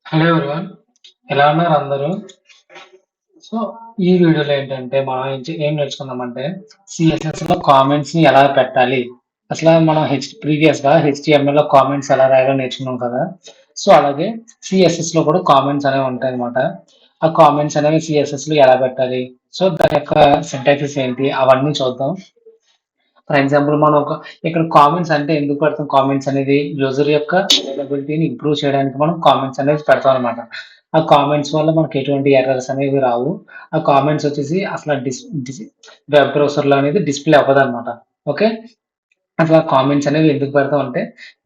Hello everyone, ఎలా ఉన్నారు అందరూ? సో ఈ వీడియోలో ఏంటంటే మనం ఏం నేర్చుకుందామంటే సిఎస్ఎస్ లో కామెంట్స్ ని ఎలా పెట్టాలి. అసలు మనం ప్రీవియస్ గా హెచ్టిఎంఎల్ లో కామెంట్స్ ఎలా రాయాలో నేర్చుకున్నాం కదా. సో అలాగే సిఎస్ఎస్ లో కూడా కామెంట్స్ అనేవి ఉంటాయి అనమాట. ఆ కామెంట్స్ అనేవి సిఎస్ఎస్ లో ఎలా పెట్టాలి, సో దాని యొక్క సింటాక్సిస్ ఏంటి అవన్నీ చూద్దాం. ఫర్ ఎగ్జాంపుల్ మనం ఇక్కడ కామెంట్స్ అంటే ఎందుకు పెడతాం? కామెంట్స్ అనేది యూజర్ యొక్క అవైలబిలిటీని ఇంప్రూవ్ చేయడానికి మనం కామెంట్స్ అనేది పెడతాం అనమాట. ఆ కామెంట్స్ వల్ల మనకి ఎటువంటి ఎర్రర్స్ అనేవి రావు. ఆ కామెంట్స్ వచ్చేసి అసలు వెబ్ బ్రౌజర్ లో అనేది డిస్ప్లే అవ్వదు అనమాట. ఓకే, అసలు కామెంట్స్ అనేవి ఎందుకు పెడతాం అంటే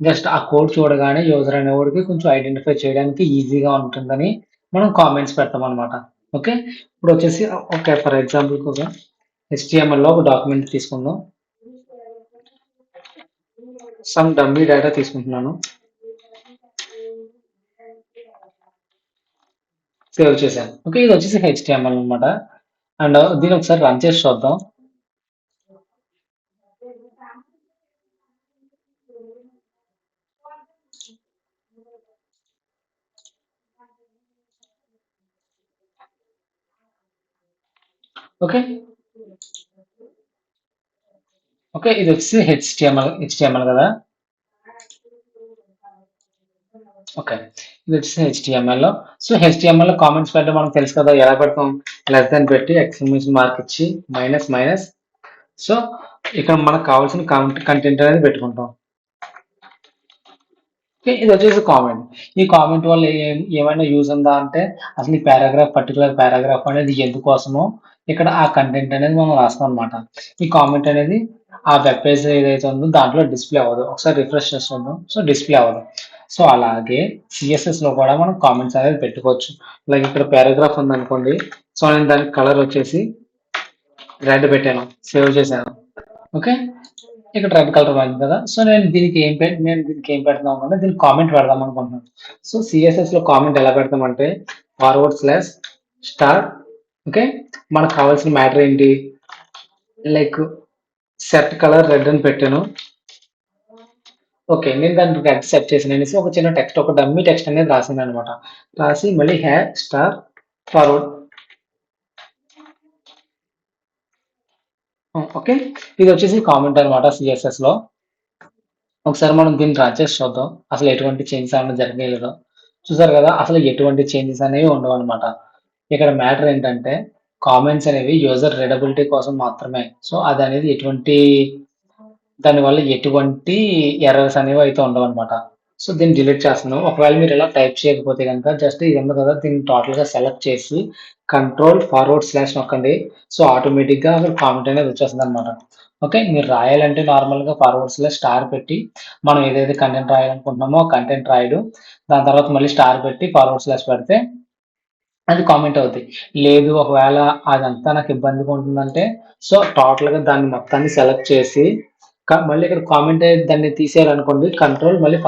జస్ట్ ఆ కోడ్ చూడగానే యూజర్ అనేవాడికి కొంచెం ఐడెంటిఫై చేయడానికి ఈజీగా ఉంటుందని మనం కామెంట్స్ పెడతాం అనమాట. ఓకే, ఇప్పుడు వచ్చేసి ఓకే, ఫర్ ఎగ్జాంపుల్ ఒక HTML లో ఒక డాక్యుమెంట్ తీసుకుందాం. సమ్ డమ్మీ డేటా తీసుకుంటున్నాను, సేవ్ చేశాను. ఓకే, ఇది వచ్చేసి HTML అనమాట. అండ్ దీన్ని ఒకసారి రన్ చేసి చూద్దాం. ఓకే ఓకే, ఇది వచ్చేసి హెచ్టిఎంఎల్ కదా. ఓకే, ఇది వచ్చేసి HTML లో. సో HTML లో కామెంట్స్ పెట్టడం మనకు తెలుసు కదా, ఎలా పెడతాం? లెస్ దాన్ పెట్టి ఎక్స్క్లమేషన్ మార్క్ ఇచ్చి మైనస్ మైనస్. సో ఇక్కడ మనకు కావాల్సిన కంటెంట్ అనేది పెట్టుకుంటాం. ఓకే, ఇది వచ్చేసి కామెంట్. ఈ కామెంట్ వల్ల ఏమైనా యూజ్ ఉందా అంటే అసలు ఈ పర్టికులర్ పారాగ్రాఫ్ అనేది ఎందుకోసమో ఇక్కడ ఆ కంటెంట్ అనేది మనం రాస్తాం అనమాట. ఈ కామెంట్ అనేది ఆ వెబ్ పేజ్ ఏదైతే ఉందో దాంట్లో డిస్ప్లే అవ్వదు. ఒకసారి రిఫ్రెష్ చేస్తుందాం, సో డిస్ప్లే అవ్వదు. సో అలాగే సిఎస్ఎస్ లో కూడా మనం కామెంట్స్ అనేది పెట్టుకోవచ్చు. లైక్ ఇక్కడ పారాగ్రాఫ్ ఉంది అనుకోండి. సో నేను దానికి కలర్ వచ్చేసి రెడ్ పెట్టాను, సేవ్ చేశాను. ఓకే, ఇక్కడ రెడ్ కలర్ వచ్చింది కదా. సో నేను దీనికి ఏం పెడతాం అనుకుంటే దీనికి కామెంట్ పెడదాం అనుకుంటున్నాను. సో సిఎస్ఎస్ లో కామెంట్ ఎలా పెడతామంటే ఫార్వర్డ్ / స్టార్. ఓకే, మనకు కావాల్సిన మ్యాటర్ ఏంటి? లైక్ సెట్ కలర్ రెడ్ అని పెట్టాను. ఓకే, నేను దానికి రెడ్ సెట్ చేసిన అనేసి ఒక చిన్న టెక్స్ట్, ఒక డమ్మీ టెక్స్ట్ అనేది రాసింది అనమాట. రాసి మళ్ళీ స్టార్ ఫార్వర్డ్. ఓకే, ఇది వచ్చేసి కామెంట్ అనమాట సిఎస్ఎస్ లో. ఒకసారి మనం దీన్ని రన్ చేసి చూద్దాం అసలు ఎటువంటి చేంజెస్ ఏమైనా జరగలేదో. చూసారు కదా, అసలు ఎటువంటి చేంజెస్ అనేవి ఉండవు అనమాట. ఇక్కడ మ్యాటర్ ఏంటంటే కామెంట్స్ అనేవి యూజర్ రీడబిలిటీ కోసం మాత్రమే. సో అది అనేది దానివల్ల ఎటువంటి ఎర్రర్స్ అనేవి అయితే ఉండవు అనమాట. సో దీన్ని డిలీట్ చేస్తున్నాను. ఒకవేళ మీరు ఇలా టైప్ చేయకపోతే కనుక జస్ట్ ఇది ఉంది కదా, దీన్ని టోటల్ గా సెలెక్ట్ చేసి కంట్రోల్ నొక్కండి. సో ఆటోమేటిక్ గా అసలు కామెంట్ అనేది వచ్చేస్తుంది అనమాట. ఓకే, మీరు రాయాలంటే నార్మల్ గా స్టార్ పెట్టి మనం ఏదైతే కంటెంట్ రాయాలనుకుంటున్నామో ఆ కంటెంట్ రాయడు. దాని తర్వాత మళ్ళీ స్టార్ పెట్టి పెడితే అది కామెంట్ అవుతుంది. లేదు ఒకవేళ అదంతా నాకు ఇబ్బందిగా ఉంటుందంటే సో టోటల్ గా దాన్ని మొత్తాన్ని సెలెక్ట్ చేసి మళ్ళీ ఇక్కడ కామెంట్ దాన్ని తీసేయాలనుకోండి, కంట్రోల్ మళ్ళీ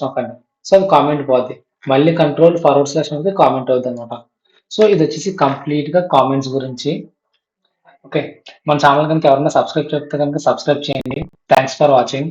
నొక్కండి. సో అది కామెంట్ పోద్ది. మళ్ళీ కంట్రోల్ నొక్కితే కామెంట్ అవుతుంది అనమాట. సో ఇది వచ్చేసి కంప్లీట్ గా కామెంట్స్ గురించి. ఓకే, మన ఛానల్ కనుక ఎవరైనా సబ్స్క్రైబ్ చేస్తే కనుక సబ్స్క్రైబ్ చేయండి. Thanks for watching.